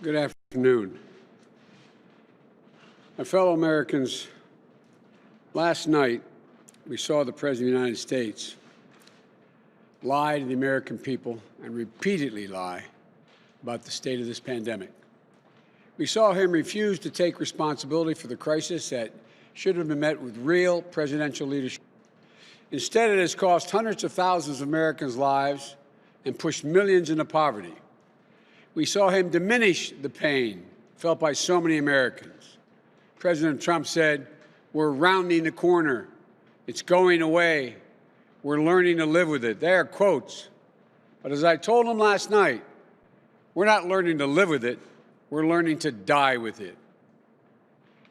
Good afternoon. My fellow Americans, last night we saw the President of the United States lie to the American people and repeatedly lie about the state of this pandemic. We saw him refuse to take responsibility for the crisis that should have been met with real presidential leadership. Instead, it has cost hundreds of thousands of Americans' lives and pushed millions into poverty. We saw him diminish the pain felt by so many Americans. President Trump said, "We're rounding the corner. It's going away. We're learning to live with it." They are quotes. But as I told him last night, we're not learning to live with it. We're learning to die with it.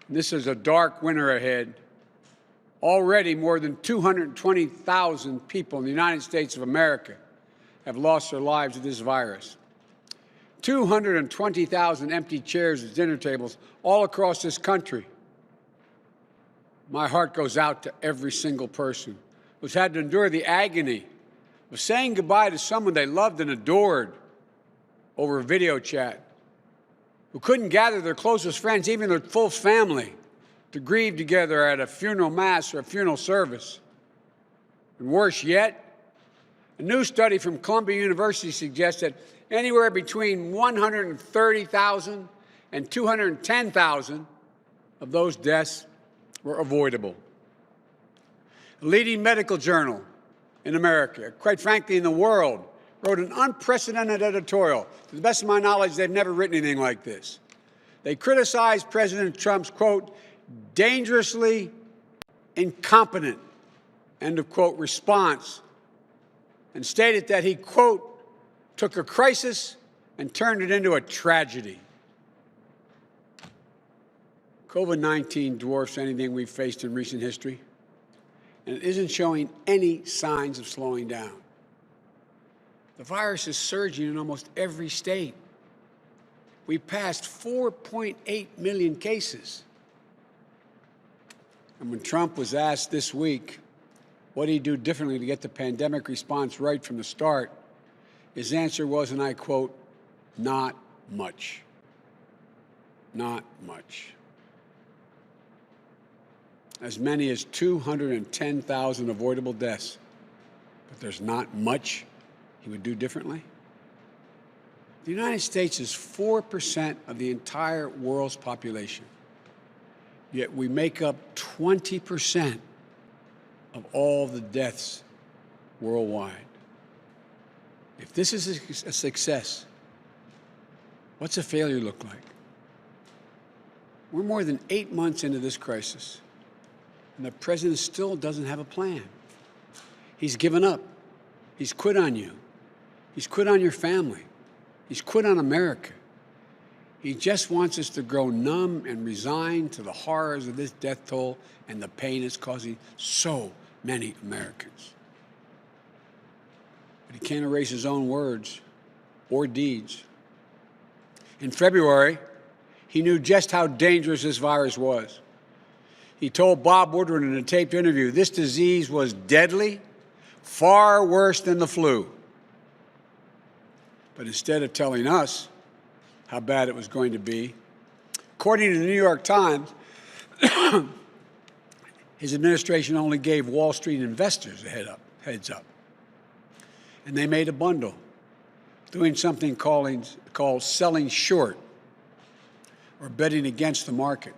And this is a dark winter ahead. Already, more than 220,000 people in the United States of America have lost their lives to this virus. 220,000 empty chairs at dinner tables all across this country. My heart goes out to every single person who's had to endure the agony of saying goodbye to someone they loved and adored over video chat, who couldn't gather their closest friends, even their full family, to grieve together at a funeral mass or a funeral service. And worse yet, a new study from Columbia University suggests that anywhere between 130,000 and 210,000 of those deaths were avoidable. A leading medical journal in America, quite frankly in the world, wrote an unprecedented editorial. To the best of my knowledge, they've never written anything like this. They criticized President Trump's, quote, dangerously incompetent, end of quote, response, and stated that he, quote, took a crisis and turned it into a tragedy. COVID-19 dwarfs anything we've faced in recent history, and it isn't showing any signs of slowing down. The virus is surging in almost every state. We passed 4.8 million cases. And when Trump was asked this week what he'd do differently to get the pandemic response right from the start, his answer was, and I quote, "Not much. Not much." As many as 210,000 avoidable deaths, but there's not much he would do differently? The United States is 4% of the entire world's population, yet we make up 20% of all the deaths worldwide. If this is a success, what's a failure look like? We're more than 8 months into this crisis, and the president still doesn't have a plan. He's given up. He's quit on you. He's quit on your family. He's quit on America. He just wants us to grow numb and resigned to the horrors of this death toll and the pain it's causing so many Americans. But he can't erase his own words or deeds. In February, he knew just how dangerous this virus was. He told Bob Woodward in a taped interview, this disease was deadly, far worse than the flu. But instead of telling us how bad it was going to be, according to the New York Times, his administration only gave Wall Street investors a heads up. And they made a bundle, doing something called selling short or betting against the market.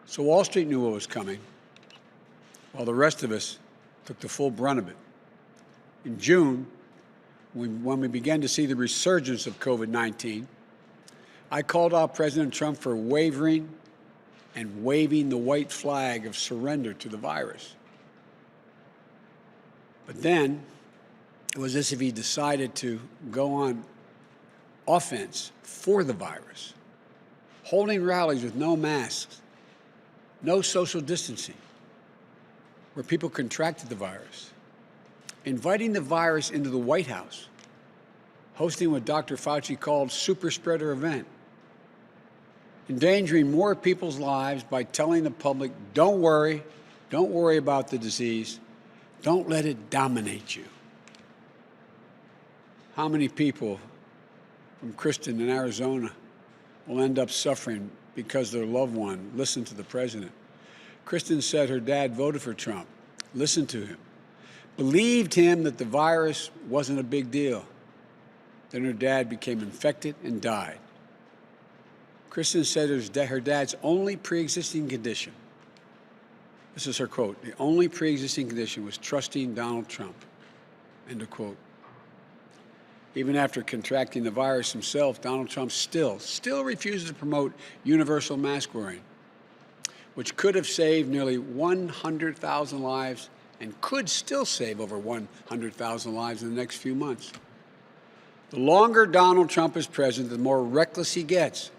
So Wall Street knew what was coming, while the rest of us took the full brunt of it. In June, when we began to see the resurgence of COVID-19, I called out President Trump for wavering and waving the white flag of surrender to the virus. But then it was as if he decided to go on offense for the virus, holding rallies with no masks, no social distancing, where people contracted the virus, inviting the virus into the White House, hosting what Dr. Fauci called super spreader event, endangering more people's lives by telling the public, don't worry about the disease, don't let it dominate you. How many people from Kristen in Arizona will end up suffering because their loved one listened to the president. Kristen said her dad voted for Trump, listened to him, believed him that the virus wasn't a big deal. Then her dad became infected and died. Kristen said her dad's only pre-existing condition, this is her quote, the only pre-existing condition was trusting Donald Trump, end of quote. Even after contracting the virus himself, Donald Trump still refuses to promote universal mask wearing, which could have saved nearly 100,000 lives and could still save over 100,000 lives in the next few months. The longer Donald Trump is president, the more reckless he gets.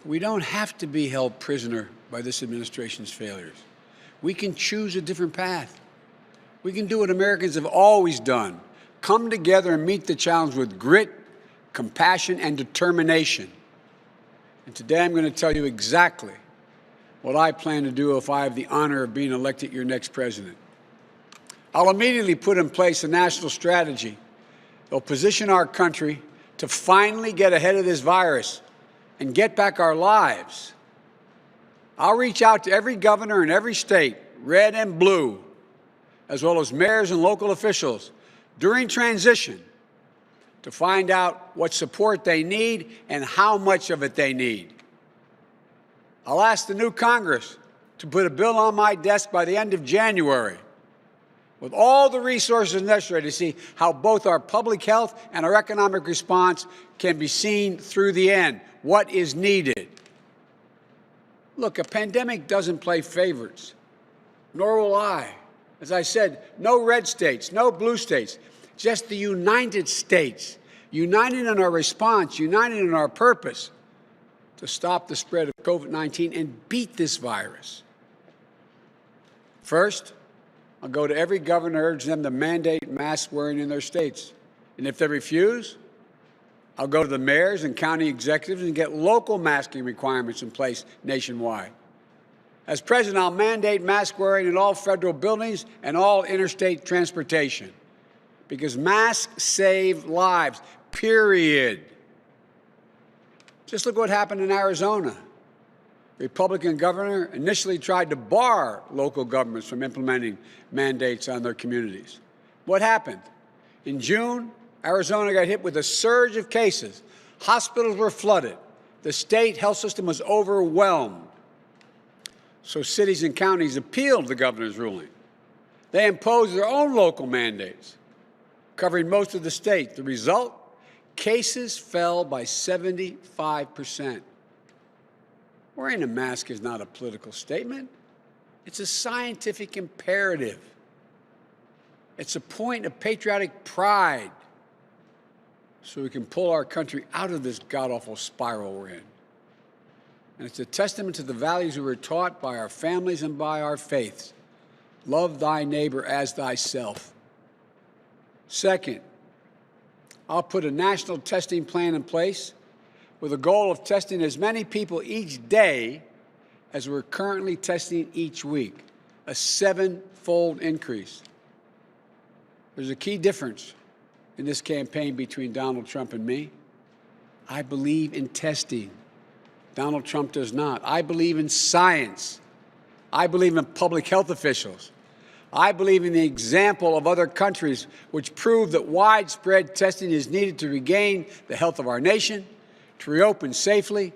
We don't have to be held prisoner by this administration's failures. We can choose a different path. We can do what Americans have always done, come together and meet the challenge with grit, compassion, and determination. And today I'm going to tell you exactly what I plan to do if I have the honor of being elected your next president. I'll immediately put in place a national strategy that will position our country to finally get ahead of this virus and get back our lives. I'll reach out to every governor in every state, red and blue, as well as mayors and local officials during transition to find out what support they need and how much of it they need. I'll ask the new Congress to put a bill on my desk by the end of January with all the resources necessary to see how both our public health and our economic response can be seen through the end. What is needed? Look, a pandemic doesn't play favorites, nor will I. As I said, no red states, no blue states, just the United States, united in our response, united in our purpose to stop the spread of COVID-19 and beat this virus. First, I'll go to every governor, urge them to mandate mask wearing in their states. And if they refuse, I'll go to the mayors and county executives and get local masking requirements in place nationwide. As president, I'll mandate mask wearing in all federal buildings and all interstate transportation, because masks save lives, period. Just look what happened in Arizona. The Republican governor initially tried to bar local governments from implementing mandates on their communities. What happened? In June, Arizona got hit with a surge of cases. Hospitals were flooded. The state health system was overwhelmed. So cities and counties appealed the governor's ruling. They imposed their own local mandates, covering most of the state. The result? Cases fell by 75%. Wearing a mask is not a political statement. It's a scientific imperative. It's a point of patriotic pride so we can pull our country out of this god-awful spiral we're in. And it's a testament to the values we were taught by our families and by our faiths. Love thy neighbor as thyself. Second, I'll put a national testing plan in place with a goal of testing as many people each day as we're currently testing each week, a 7-fold increase. There's a key difference in this campaign between Donald Trump and me. I believe in testing. Donald Trump does not. I believe in science. I believe in public health officials. I believe in the example of other countries which prove that widespread testing is needed to regain the health of our nation, to reopen safely,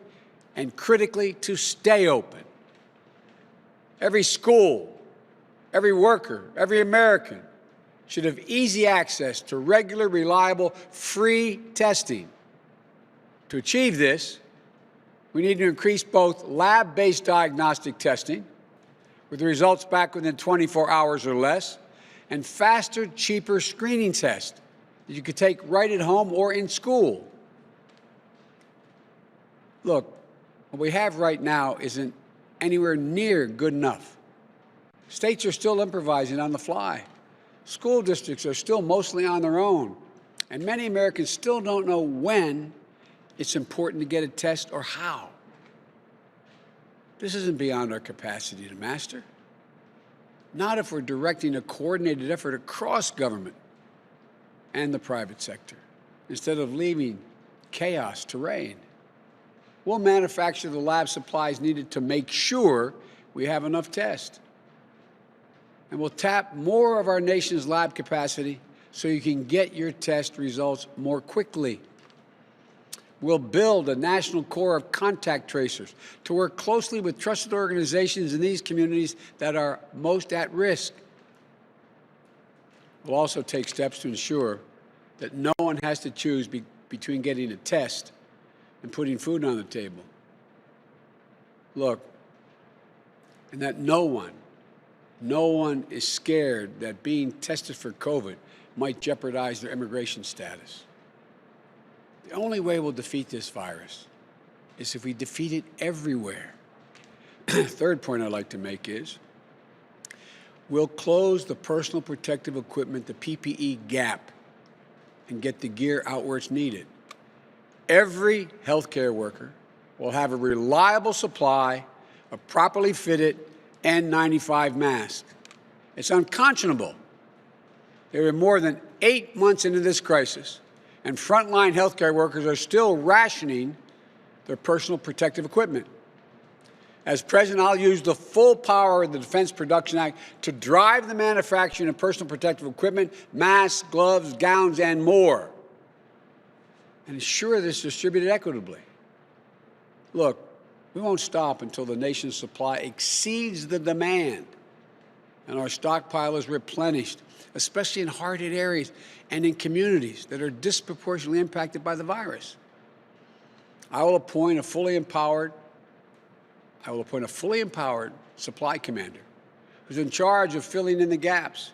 and critically, to stay open. Every school, every worker, every American should have easy access to regular, reliable, free testing. To achieve this, we need to increase both lab-based diagnostic testing, with the results back within 24 hours or less, and faster, cheaper screening tests that you could take right at home or in school. Look, what we have right now isn't anywhere near good enough. States are still improvising on the fly. School districts are still mostly on their own. And many Americans still don't know when it's important to get a test or how. This isn't beyond our capacity to master. Not if we're directing a coordinated effort across government and the private sector. instead of leaving chaos to reign. We'll manufacture the lab supplies needed to make sure we have enough tests. And we'll tap more of our nation's lab capacity so you can get your test results more quickly. We'll build a national corps of contact tracers to work closely with trusted organizations in these communities that are most at risk. We'll also take steps to ensure that no one has to choose between getting a test and putting food on the table. Look, and that no one is scared that being tested for COVID might jeopardize their immigration status. The only way we'll defeat this virus is if we defeat it everywhere. Third point I'd like to make is we'll close the personal protective equipment, the PPE gap, and get the gear out where it's needed. Every healthcare worker will have a reliable supply of properly fitted N95 masks. It's unconscionable. There are more than 8 months into this crisis, and frontline healthcare workers are still rationing their personal protective equipment. As president, I'll use the full power of the Defense Production Act to drive the manufacturing of personal protective equipment, masks, gloves, gowns, and more, and ensure this is distributed equitably. Look, we won't stop until the nation's supply exceeds the demand and our stockpile is replenished, especially in hard-hit areas and in communities that are disproportionately impacted by the virus. I will appoint a fully empowered supply commander who's in charge of filling in the gaps.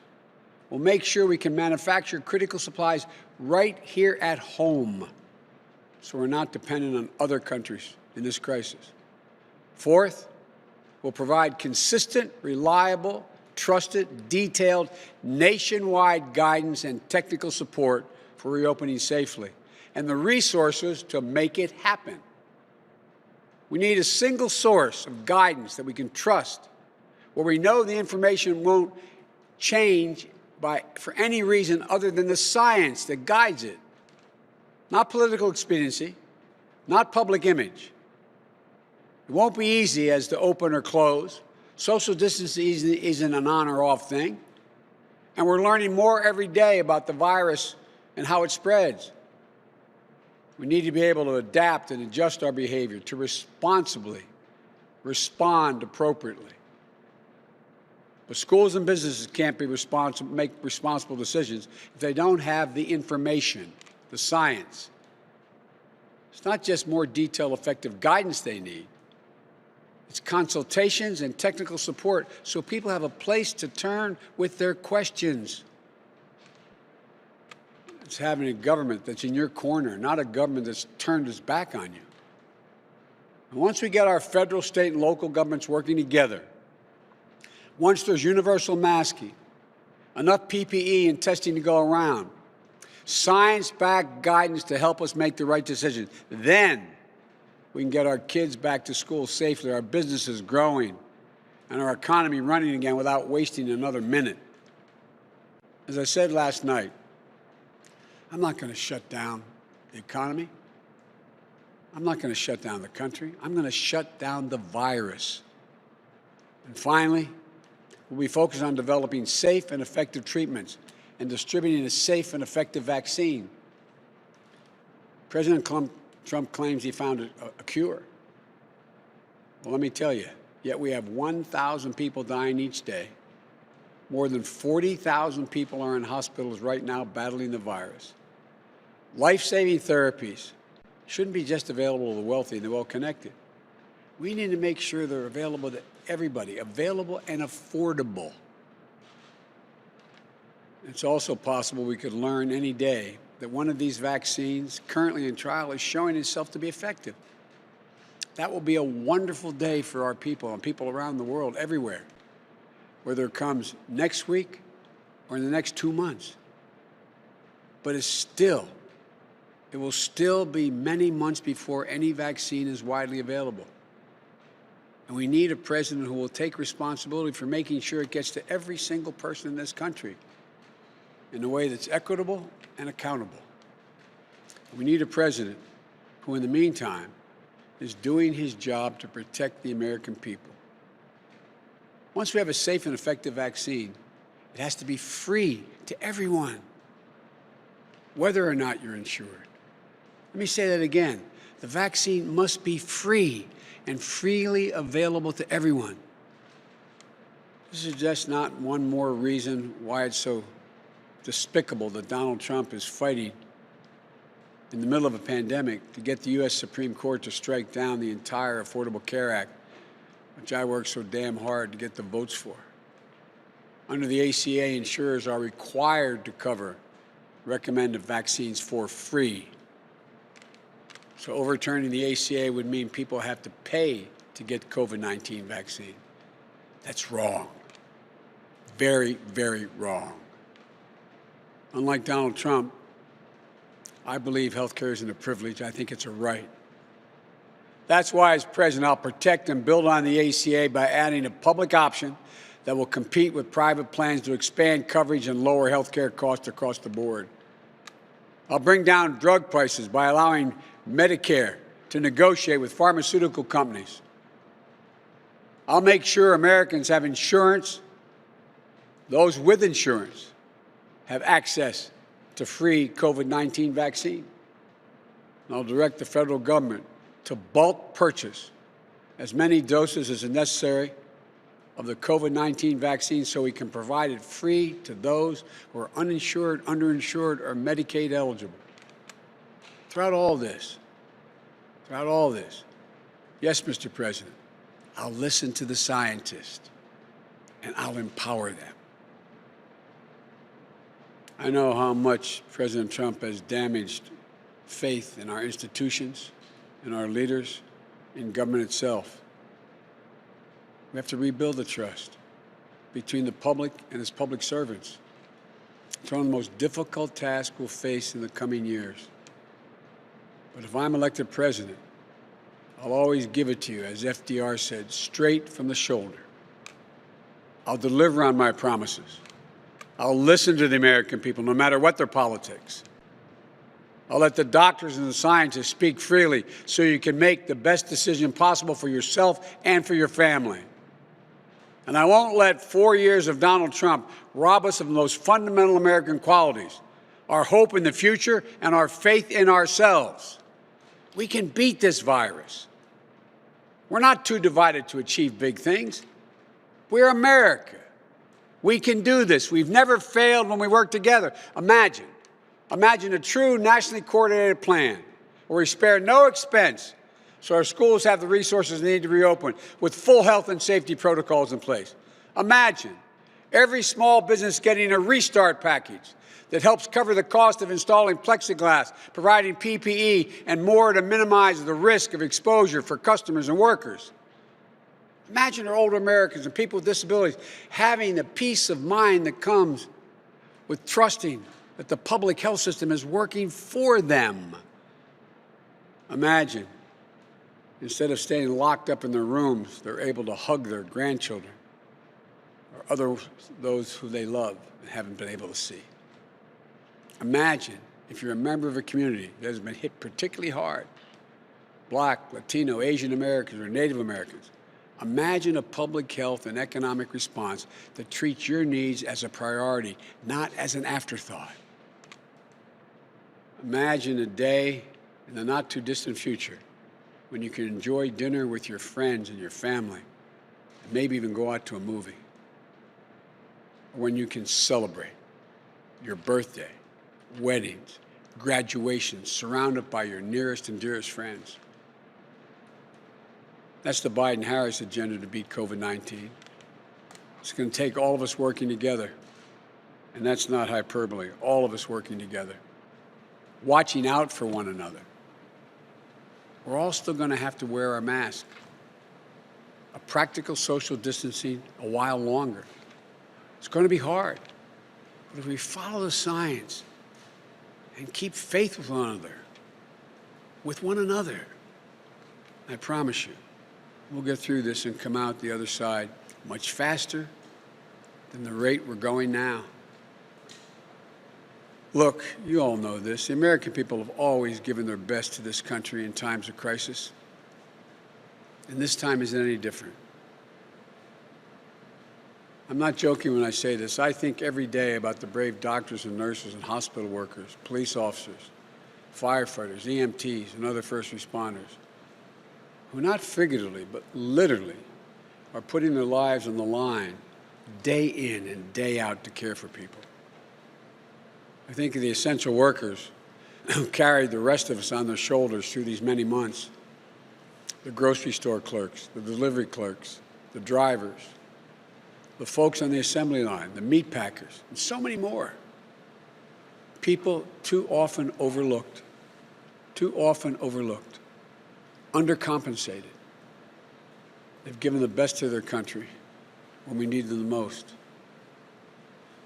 We'll make sure we can manufacture critical supplies right here at home so we're not dependent on other countries in this crisis. Fourth, we'll provide consistent, reliable, trusted, detailed, nationwide guidance and technical support for reopening safely, and the resources to make it happen. We need a single source of guidance that we can trust, where we know the information won't change for any reason other than the science that guides it. Not political expediency, not public image. It won't be easy as to open or close. Social distancing isn't an on or off thing. And we're learning more every day about the virus and how it spreads. We need to be able to adapt and adjust our behavior to responsibly respond appropriately. But schools and businesses can't make responsible decisions if they don't have the information, the science. It's not just more detailed, effective guidance they need. It's consultations and technical support so people have a place to turn with their questions. It's having a government that's in your corner, not a government that's turned its back on you. And once we get our federal, state, and local governments working together, once there's universal masking, enough PPE and testing to go around, science-backed guidance to help us make the right decision, then we can get our kids back to school safely, our businesses growing, and our economy running again without wasting another minute. As I said last night, I'm not going to shut down the economy. I'm not going to shut down the country. I'm going to shut down the virus. And finally, we'll be focused on developing safe and effective treatments and distributing a safe and effective vaccine. President Trump claims he found a cure. Well, let me tell you, yet we have 1,000 people dying each day. More than 40,000 people are in hospitals right now battling the virus. Life-saving therapies shouldn't be just available to the wealthy and the well-connected. We need to make sure they're available to everybody, available and affordable. It's also possible we could learn any day that one of these vaccines currently in trial is showing itself to be effective. That will be a wonderful day for our people and people around the world, everywhere, whether it comes next week or in the next 2 months. But it will still be many months before any vaccine is widely available. And we need a president who will take responsibility for making sure it gets to every single person in this country in a way that's equitable and accountable. We need a president who, in the meantime, is doing his job to protect the American people. Once we have a safe and effective vaccine, it has to be free to everyone, whether or not you're insured. Let me say that again. The vaccine must be free and freely available to everyone. This is just not one more reason why it's so despicable that Donald Trump is fighting in the middle of a pandemic to get the U.S. Supreme Court to strike down the entire Affordable Care Act, which I worked so damn hard to get the votes for. Under the ACA, insurers are required to cover recommended vaccines for free. So overturning the ACA would mean people have to pay to get COVID-19 vaccine. That's wrong. Very, very wrong. Unlike Donald Trump, I believe health care isn't a privilege. I think it's a right. That's why, as president, I'll protect and build on the ACA by adding a public option that will compete with private plans to expand coverage and lower health care costs across the board. I'll bring down drug prices by allowing Medicare to negotiate with pharmaceutical companies. I'll make sure Americans have insurance. Those with insurance have access to free COVID-19 vaccine. And I'll direct the federal government to bulk purchase as many doses as necessary of the COVID-19 vaccine so we can provide it free to those who are uninsured, underinsured, or Medicaid eligible. Throughout all this, yes, Mr. President, I'll listen to the scientists and I'll empower them. I know how much President Trump has damaged faith in our institutions, in our leaders, in government itself. We have to rebuild the trust between the public and its public servants. It's one of the most difficult tasks we'll face in the coming years. But if I'm elected president, I'll always give it to you, as FDR said, straight from the shoulder. I'll deliver on my promises. I'll listen to the American people, no matter what their politics. I'll let the doctors and the scientists speak freely so you can make the best decision possible for yourself and for your family. And I won't let 4 years of Donald Trump rob us of the most fundamental American qualities, our hope in the future and our faith in ourselves. We can beat this virus. We're not too divided to achieve big things. We're America. We can do this. We've never failed when we work together. Imagine a true nationally coordinated plan where we spare no expense so our schools have the resources they need to reopen with full health and safety protocols in place. Imagine every small business getting a restart package that helps cover the cost of installing plexiglass, providing PPE, and more to minimize the risk of exposure for customers and workers. Imagine our older Americans and people with disabilities having the peace of mind that comes with trusting that the public health system is working for them. Imagine, instead of staying locked up in their rooms, they're able to hug their grandchildren or those who they love and haven't been able to see. Imagine if you're a member of a community that has been hit particularly hard, Black, Latino, Asian Americans, or Native Americans. Imagine a public health and economic response that treats your needs as a priority, not as an afterthought. Imagine a day in the not-too-distant future when you can enjoy dinner with your friends and your family, and maybe even go out to a movie. Or when you can celebrate your birthday, weddings, graduations, surrounded by your nearest and dearest friends. That's the Biden-Harris agenda to beat COVID-19. It's going to take all of us working together, and that's not hyperbole, all of us working together, watching out for one another. We're all still going to have to wear our mask, a practical social distancing a while longer. It's going to be hard, but if we follow the science and keep faith with one another, I promise you, we'll get through this and come out the other side much faster than the rate we're going now. Look, you all know this. The American people have always given their best to this country in times of crisis. And this time isn't any different. I'm not joking when I say this. I think every day about the brave doctors and nurses and hospital workers, police officers, firefighters, EMTs, and other first responders who not figuratively but literally are putting their lives on the line day in and day out to care for people. I think of the essential workers who carried the rest of us on their shoulders through these many months. The grocery store clerks, the delivery clerks, the drivers, the folks on the assembly line, the meat packers, and so many more. People too often overlooked, undercompensated. They've given the best to their country when we need them the most.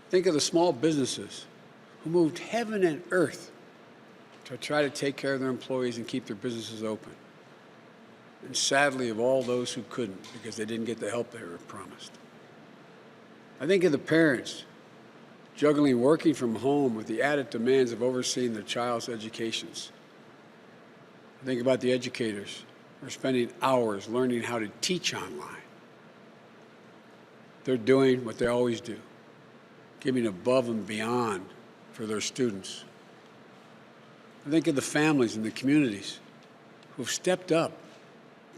Think of the small businesses who moved heaven and earth to try to take care of their employees and keep their businesses open. And sadly, of all those who couldn't because they didn't get the help they were promised. I think of the parents juggling working from home with the added demands of overseeing their child's educations. I think about the educators who are spending hours learning how to teach online. They're doing what they always do, giving above and beyond for their students. I think of the families and the communities who've stepped up,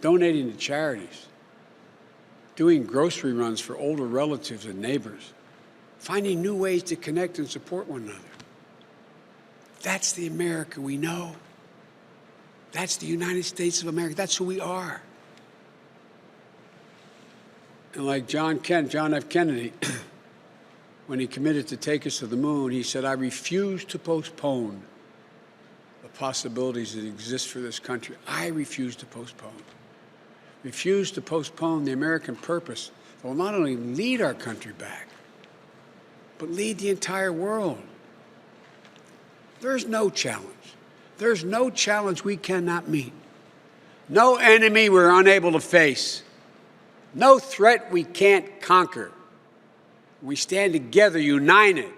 donating to charities, doing grocery runs for older relatives and neighbors, finding new ways to connect and support one another. That's the America we know. That's the United States of America. That's who we are. And like John F. Kennedy, when he committed to take us to the moon, he said, "I refuse to postpone the possibilities that exist for this country. I refuse to postpone. Refuse to postpone the American purpose that will not only lead our country back, but lead the entire world." There's no challenge. There's no challenge we cannot meet. No enemy we're unable to face. No threat we can't conquer. We stand together, united,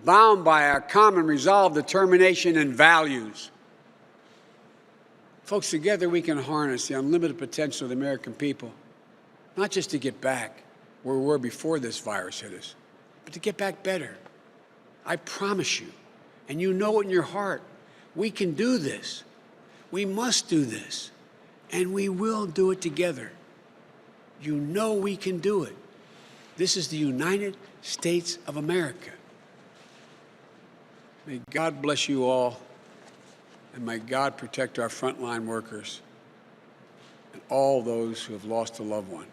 bound by our common resolve, determination, and values. Folks, together we can harness the unlimited potential of the American people, not just to get back where we were before this virus hit us, but to get back better. I promise you, and you know it in your heart, we can do this. We must do this, and we will do it together. You know we can do it. This is the United States of America. May God bless you all, and may God protect our frontline workers and all those who have lost a loved one.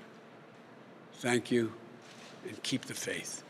Thank you, and keep the faith.